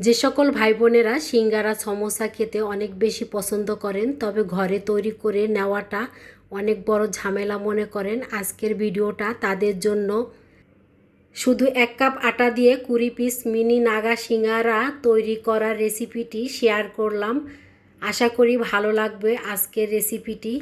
যে সকল ভাই বোনেরা সিঙ্গারা সমোসা খেতে অনেক বেশি পছন্দ করেন, তবে ঘরে তৈরি করে নেওয়াটা অনেক বড় ঝামেলা মনে করেন, আজকের ভিডিওটা তাদের জন্য। শুধু 1 কাপ আটা দিয়ে 20 পিস মিনি নাগা সিঙ্গারা তৈরি করার রেসিপিটি শেয়ার করলাম। আশা করি ভালো লাগবে আজকের রেসিপিটি।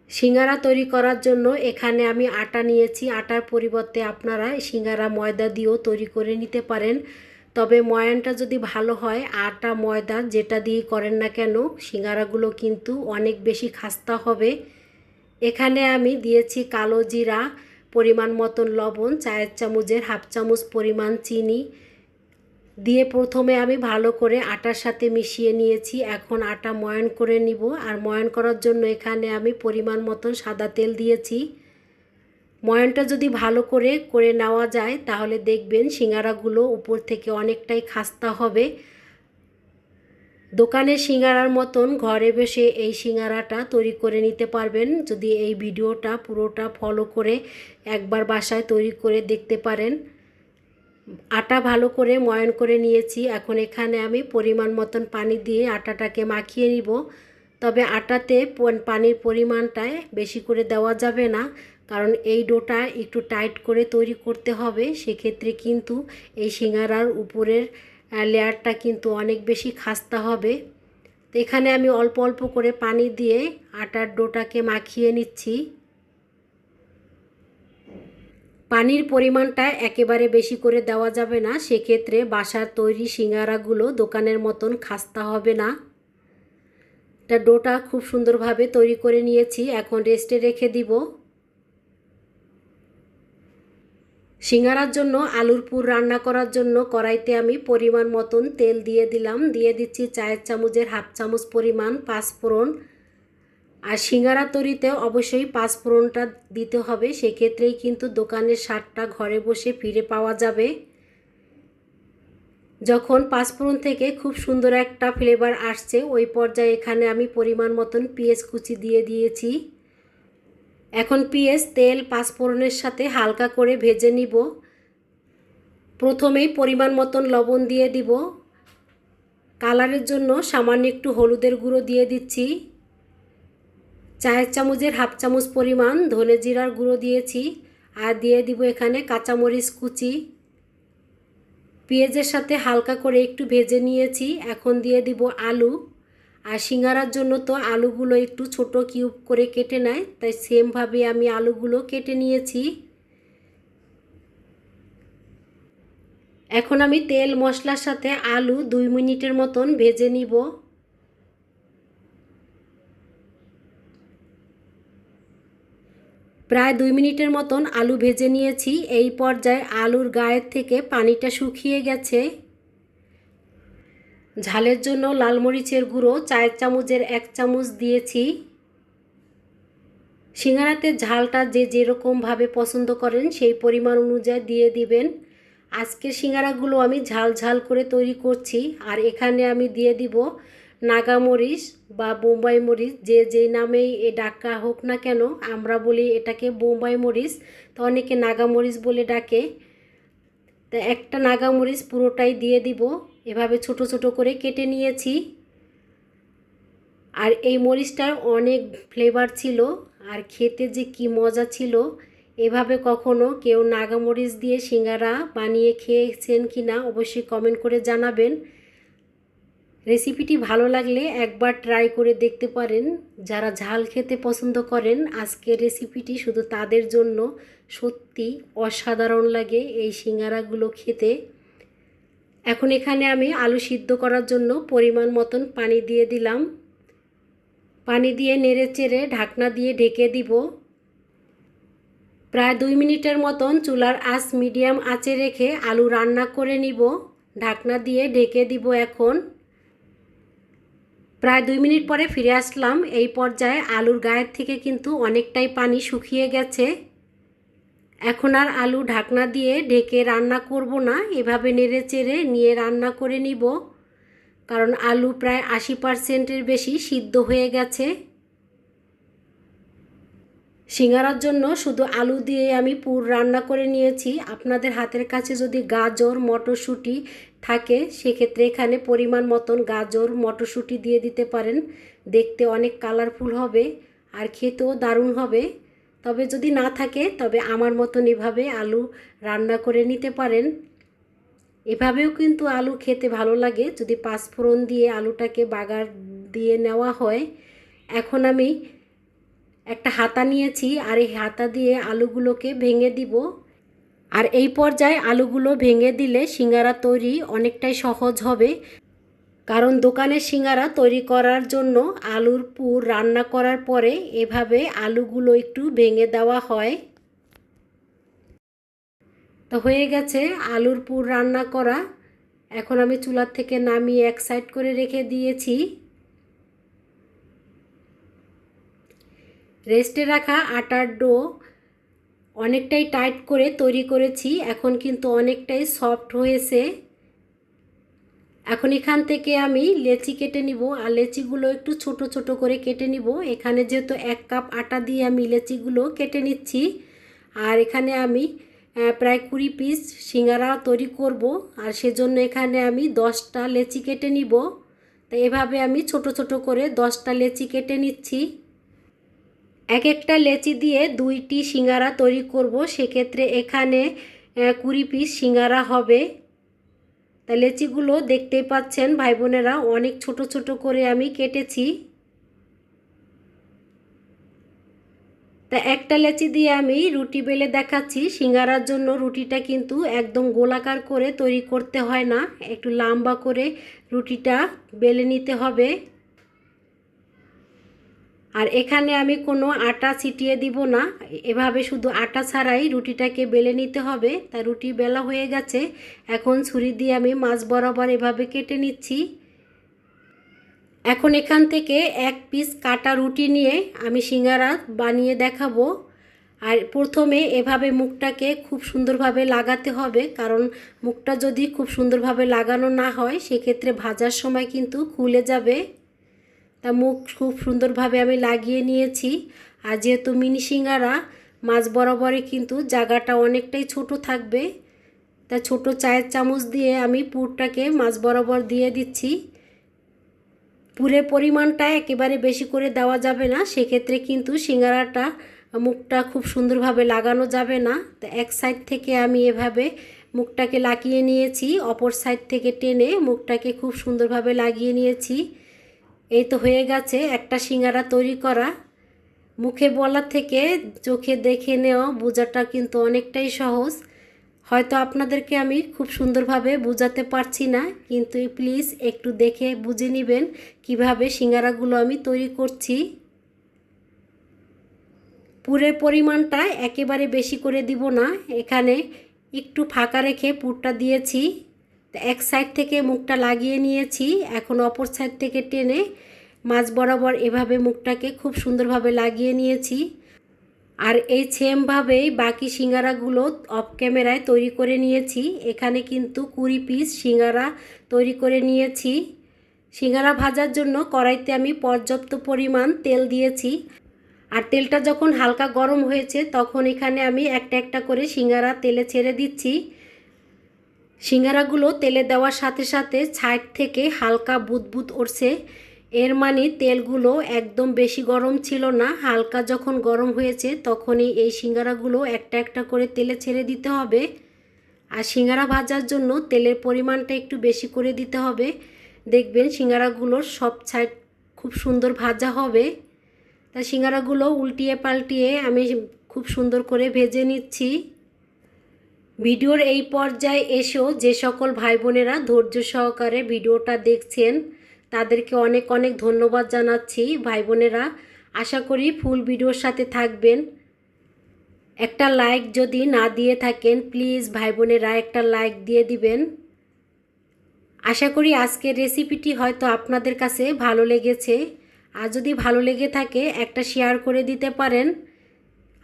সিঙ্গারা তৈরি করার জন্য এখানে আমি আটা নিয়েছি। আটার পরিবর্তে আপনারা সিঙ্গারা ময়দা দিয়েও তৈরি করে নিতে পারেন, তবে ময়ানটা যদি ভালো হয়, আটা ময়দা যেটা দিয়ে করেন না কেন সিঙ্গারাগুলো কিন্তু অনেক বেশি খাস্তা হবে। এখানে আমি দিয়েছি কালো জিরা, পরিমাণ মতন লবণ, চায়ের চামচের হাফ চামচ পরিমাণ চিনি দিয়ে প্রথমে আমি ভালো করে আটার সাথে মিশিয়ে নিয়েছি। এখন আটা ময়ান করে নিব। আর ময়ান করার জন্য এখানে আমি পরিমাণ মতন সাদা তেল দিয়েছি। ময়ানটা যদি ভালো করে নেওয়া যায় তাহলে দেখবেন সিঙ্গারাগুলো উপর থেকে অনেকটাই খাস্তা হবে। দোকানের সিঙ্গারার মতন ঘরে বসে এই সিঙ্গারাটা তৈরি করে নিতে পারবেন যদি এই ভিডিওটা পুরোটা ফলো করে একবার বাসায় তৈরি করে দেখতে পারেন। আটা ভালো করে ময়ান করে নিয়েছি। এখন এখানে আমি পরিমাণ মতন পানি দিয়ে আটাটাকে মাখিয়ে নিব। তবে আটাতে পানির পরিমাণটায় বেশি করে দেওয়া যাবে না, কারণ এই ডোটা একটু টাইট করে তৈরি করতে হবে। সেক্ষেত্রে কিন্তু এই সিঙ্গারার উপরের লেয়ারটা কিন্তু অনেক বেশি খাস্তা হবে। তো এখানে আমি অল্প অল্প করে পানি দিয়ে আটার ডোটাকে মাখিয়ে নিচ্ছি। পানির পরিমাণটা একেবারে বেশি করে দেওয়া যাবে না, সেক্ষেত্রে বাসার তৈরি সিঙ্গারাগুলো দোকানের মতন খাস্তা হবে না। এটা ডোটা খুব সুন্দরভাবে তৈরি করে নিয়েছি, এখন রেস্টে রেখে দিব। সিঙ্গারার জন্য আলুর পুর রান্না করার জন্য কড়াইতে আমি পরিমাণ মতন তেল দিয়ে দিলাম। দিয়ে দিচ্ছি চায়ের চামচের হাফ চামচ পরিমাণ পাঁচফোড়ন। আর সিঙ্গারা তৈরিতে অবশ্যই পাঁচফোড়নটা দিতে হবে, সেক্ষেত্রেই কিন্তু দোকানের স্বাদটা ঘরে বসে ফিরে পাওয়া যাবে। যখন পাঁচফোড়ন থেকে খুব সুন্দর একটা ফ্লেভার আসছে, ওই পর্যায়ে এখানে আমি পরিমাণ মতন পেঁয়াজ কুচি দিয়ে দিয়েছি। এখন পেঁয়াজ তেল পাঁচফোড়নের সাথে হালকা করে ভেজে নিব। প্রথমেই পরিমাণ মতন লবণ দিয়ে দিব। কালারের জন্য সামান্য একটু হলুদের গুঁড়ো দিয়ে দিচ্ছি। চায়ের চামচের হাফ চামচ পরিমাণ ধনে জিরার গুঁড়ো দিয়েছি। আর দিয়ে দিব এখানে কাঁচামরিচ কুচি। পেঁয়াজের সাথে হালকা করে একটু ভেজে নিয়েছি। এখন দিয়ে দিব আলু। আর সিঙ্গারার জন্য তো আলুগুলো একটু ছোট কিউব করে কেটে নেয়, তাই সেমভাবে আমি আলুগুলো কেটে নিয়েছি। এখন আমি তেল মশলার সাথে আলু 2 মিনিটের মতন ভেজে নিব। প্রায় 2 মিনিটের মতন আলু ভেজে নিয়েছি। এই পর্যায়ে আলুর গায়ের থেকে পানিটা শুকিয়ে গেছে। ঝালের জন্য লাল মরিচের গুঁড়ো চায়ের চামচের 1 চামচ দিয়েছি। সিঙ্গারাতে ঝালটা যে যেরকমভাবে পছন্দ করেন সেই পরিমাণ অনুযায়ী দিয়ে দিবেন। আজকের সিঙ্গারাগুলো আমি ঝাল ঝাল করে তৈরি করছি। আর এখানে আমি দিয়ে দিব নাগামরিচ বা বোম্বাই মরিচ, যে যেই নামেই ডাকা হোক না কেন, আমরা বলি এটাকে বোম্বাই মরিচ, তো অনেকে নাগামরিচ বলে ডাকে। তা একটা নাগামরিচ পুরোটাই দিয়ে দিব। এভাবে ছোট ছোট করে কেটে নিয়েছি। আর এই মরিচটার অনেক ফ্লেভার ছিল, আর খেতে যে কি মজা ছিল। এভাবে কখনো কেউ নাগামরিচ দিয়ে সিঙ্গারা বানিয়ে খেয়েছেন কি না অবশ্যই কমেন্ট করে জানাবেন। রেসিপিটি ভালো লাগলে একবার ট্রাই করে দেখতে পারেন। যারা ঝাল খেতে পছন্দ করেন আজকের রেসিপিটি শুধু তাদের জন্য। সত্যি অসাধারণ লাগে এই সিঙ্গারাগুলো খেতে। এখন এখানে আমি আলু সিদ্ধ করার জন্য পরিমাণ মতন পানি দিয়ে দিলাম। পানি দিয়ে নেড়ে চেড়ে ঢাকনা দিয়ে ঢেকে দিব। প্রায় 2 মিনিটের মতন চুলার আঁচ মিডিয়াম আঁচে রেখে আলু রান্না করে নিব। ঢাকনা দিয়ে ঢেকে দিব। এখন প্রায় 2 মিনিট পরে ফিরে আসলাম। এই পর্যায়ে আলুর গায়ের থেকে কিন্তু অনেকটাই পানি শুকিয়ে গেছে। এখন আর আলু ঢাকনা দিয়ে ঢেকে রান্না করব না, এভাবে নেড়ে চেড়ে নিয়ে রান্না করে নিব, কারণ আলু প্রায় 80%-এর বেশি সিদ্ধ হয়ে গেছে। সিঙ্গারার জন্য শুধু আলু দিয়ে আমি পুর রান্না করে নিয়েছি। আপনাদের হাতের কাছে যদি গাজর মটরশুঁটি থাকে সেক্ষেত্রে এখানে পরিমাণ মতন গাজর মটরশুঁটি দিয়ে দিতে পারেন। দেখতে অনেক কালারফুল হবে আর খেতেও দারুণ হবে। তবে যদি না থাকে তবে আমার মতন এভাবে আলু রান্না করে নিতে পারেন। এভাবেও কিন্তু আলু খেতে ভালো লাগে যদি পাঁচফোড়ন দিয়ে আলুটাকে বাগার দিয়ে নেওয়া হয়। এখন আমি একটা হাতা নিয়েছি আর এই হাতা দিয়ে আলুগুলোকে ভেঙে দিব। আর এই পর্যায়ে আলুগুলো ভেঙে দিলে সিঙ্গারা তৈরি অনেকটাই সহজ হবে, কারণ দোকানের সিঙ্গারা তৈরি করার জন্য আলুর পুর রান্না করার পরে এভাবে আলুগুলো একটু ভেঙে দেওয়া হয়। তো হয়ে গেছে আলুর পুর রান্না করা। এখন আমি চুলার থেকে নামিয়ে এক সাইড করে রেখে দিয়েছি। রেস্টে রাখা আটার ডো অনেকটাই টাইট করে তৈরি করেছি, এখন কিন্তু অনেকটাই সফট হয়েছে। এখন এখান থেকে আমি লেচি কেটে নিব আর লেচিগুলো একটু ছোট ছোট করে কেটে নিব। এখানে যেহেতু 1 কাপ আটা দিয়ে আমি লেচিগুলো কেটে নিচ্ছি। আর এখানে আমি প্রায় 20 পিস সিঙ্গারা তৈরি করব, আর সেজন্য এখানে আমি 10টা লেচি কেটে নিব। তো এভাবে আমি ছোট ছোট করে 10টা লেচি কেটে নিচ্ছি। এক একটা লেচি দিয়ে 2টি সিঙ্গারা তৈরি করব, সেক্ষেত্রে এখানে 20 পিস সিঙ্গারা হবে। তা লেচিগুলো দেখতেই পাচ্ছেন ভাই বোনেরা, অনেক ছোট ছোট করে আমি কেটেছি। তা একটা লেচি দিয়ে আমি রুটি বেলে দেখাচ্ছি। সিঙ্গারার জন্য রুটিটা কিন্তু একদম গোলাকার করে তৈরি করতে হয় না, একটু লম্বা করে রুটিটা বেলে নিতে হবে। আর এখানে আমি কোনো আটা ছিটিয়ে দিব না, এভাবে শুধু আটা ছাড়াই রুটিটাকে বেলে নিতে হবে। তা রুটি বেলা হয়ে গেছে, এখন ছুরি দিয়ে আমি মাছ বরাবর এভাবে কেটে নিচ্ছি। এখন এখান থেকে 1 পিস কাটা রুটি নিয়ে আমি সিঙ্গারা বানিয়ে দেখাবো। আর প্রথমে এভাবে মুখটাকে খুব সুন্দরভাবে লাগাতে হবে, কারণ মুখটা যদি খুব সুন্দরভাবে লাগানো না হয় সেক্ষেত্রে ভাজার সময় কিন্তু খুলে যাবে। তা মুখ খুব সুন্দরভাবে আমি লাগিয়ে নিয়েছি। আর যেহেতু মিনি সিঙ্গারা মাছ বরাবরে কিন্তু জায়গাটা অনেকটাই ছোট থাকবে, তা ছোট চায়ের চামচ দিয়ে আমি পুরটাকে মাছ বরাবর দিয়ে দিচ্ছি। পুরের পরিমাণটা একেবারে বেশি করে দেওয়া যাবে না, সেক্ষেত্রে কিন্তু সিঙ্গারাটা মুখটা খুব সুন্দরভাবে লাগানো যাবে না। তো এক সাইড থেকে আমি এভাবে মুখটাকে লাগিয়ে নিয়েছি, অপর সাইড থেকে টেনে মুখটাকে খুব সুন্দরভাবে লাগিয়ে নিয়েছি। এই তো হয়ে গেছে একটা সিঙ্গারা তৈরি করা। মুখে বলার থেকে চোখে দেখে নেওয়া বোঝাটা কিন্তু অনেকটাই সহজ। হয়তো আপনাদেরকে আমি খুব সুন্দরভাবে বোঝাতে পারছি না, কিন্তু প্লিজ একটু দেখে বুঝে নেবেন কিভাবে সিঙ্গারাগুলো আমি তৈরি করছি। পুরের পরিমাণটা একেবারে বেশি করে দিব না, এখানে একটু ফাঁকা রেখে পুরটা দিয়েছি। এক সাইড থেকে মুখটা লাগিয়ে নিয়েছি, এখন অপর সাইড থেকে টেনে মাছ বরাবর এভাবে মুখটাকে খুব সুন্দরভাবে লাগিয়ে নিয়েছি। আর এই সেমভাবেই বাকি সিঙ্গারাগুলো অফ ক্যামেরায় তৈরি করে নিয়েছি। এখানে কিন্তু 20 পিস সিঙ্গারা তৈরি করে নিয়েছি। সিঙ্গারা ভাজার জন্য কড়াইতে আমি পর্যাপ্ত পরিমাণ তেল দিয়েছি। আর তেলটা যখন হালকা গরম হয়েছে তখন এখানে আমি একটা একটা করে সিঙ্গারা তেলে ছেড়ে দিচ্ছি। সিঙ্গারাগুলো তেলে দেওয়ার সাথে সাথে সাইড থেকে হালকা বুদবুদ উঠছে, এর মানে তেলগুলো একদম বেশি গরম ছিল না। হালকা যখন গরম হয়েছে তখনই এই সিঙ্গারাগুলো একটা একটা করে তেলে ছেড়ে দিতে হবে। আর সিঙ্গারা ভাজার জন্য তেলের পরিমাণটা একটু বেশি করে দিতে হবে, দেখবেন সিঙ্গারাগুলোর সব সাইড খুব সুন্দর ভাজা হবে। তা সিঙ্গারাগুলো উল্টিয়ে পাল্টিয়ে আমি খুব সুন্দর করে ভেজে নিচ্ছি। ভিডিওর এই পর্যায়ে এসেও যে সকল ভাই বোনেরা ধৈর্য সহকারে ভিডিওটা দেখছেন তাদেরকে অনেক অনেক ধন্যবাদ জানাচ্ছি। ভাই বোনেরা, আশা করি ফুল ভিডিওর সাথে থাকবেন। একটা লাইক যদি না দিয়ে থাকেন প্লিজ ভাই বোনেরা একটা লাইক দিয়ে দিবেন। আশা করি আজকের রেসিপিটি হয়তো আপনাদের কাছে ভালো লেগেছে, আর যদি ভালো লেগে থাকে একটা শেয়ার করে দিতে পারেন।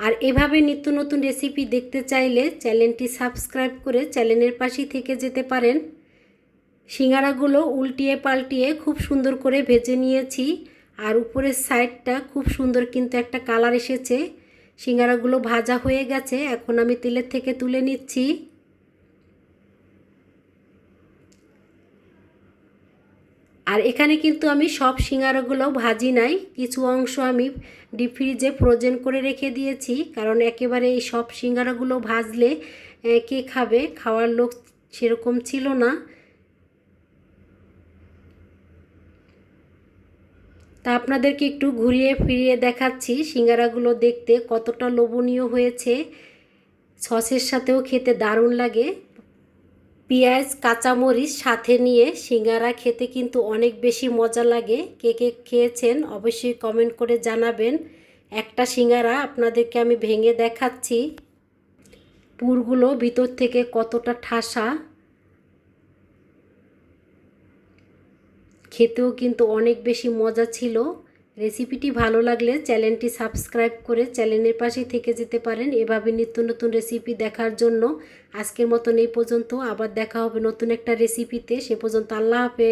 আর এভাবে নিত্য নতুন রেসিপি দেখতে চাইলে চ্যানেলটি সাবস্ক্রাইব করে চ্যানেলের পাশেই থেকে যেতে পারেন। সিঙ্গারাগুলো উল্টিয়ে পাল্টিয়ে খুব সুন্দর করে ভেজে নিয়েছি, আর উপরের সাইডটা খুব সুন্দর কিন্তু একটা কালার এসেছে। সিঙ্গারাগুলো ভাজা হয়ে গেছে, এখন আমি তেলের থেকে তুলে নিচ্ছি। আর এখানে কিন্তু আমি সব সিঙ্গারাগুলো ভাজি নাই, কিছু অংশ আমি ডিপ ফ্রিজে ফ্রোজেন করে রেখে দিয়েছি, কারণ একেবারে এই সব সিঙ্গারাগুলো ভাজলে কে খাবে, খাওয়ার লোক সেরকম ছিল না। তা আপনাদেরকে একটু ঘুরিয়ে ফিরিয়ে দেখাচ্ছি সিঙ্গারাগুলো দেখতে কতটা লোভনীয় হয়েছে, সসের সাথেও খেতে দারুণ লাগে। পেঁয়াজ কাঁচামরিচ সাথে নিয়ে সিঙ্গারা খেতে কিন্তু অনেক বেশি মজা লাগে। কে কে খেয়েছেন অবশ্যই কমেন্ট করে জানাবেন। একটা সিঙ্গারা আপনাদেরকে আমি ভেঙে দেখাচ্ছি, পুরগুলো ভিতর থেকে কতটা ঠাসা, খেতেও কিন্তু অনেক বেশি মজা ছিল। রেসিপিটি ভালো লাগলে চ্যানেলটি সাবস্ক্রাইব করে চ্যানেলের পাশে থেকে যেতে পারেন এভাবে নিত্য নতুন রেসিপি দেখার জন্য। আজকের মতন এই পর্যন্ত, আবার দেখা হবে নতুন একটা রেসিপিতে। সে পর্যন্ত আল্লাহ হাফেজ।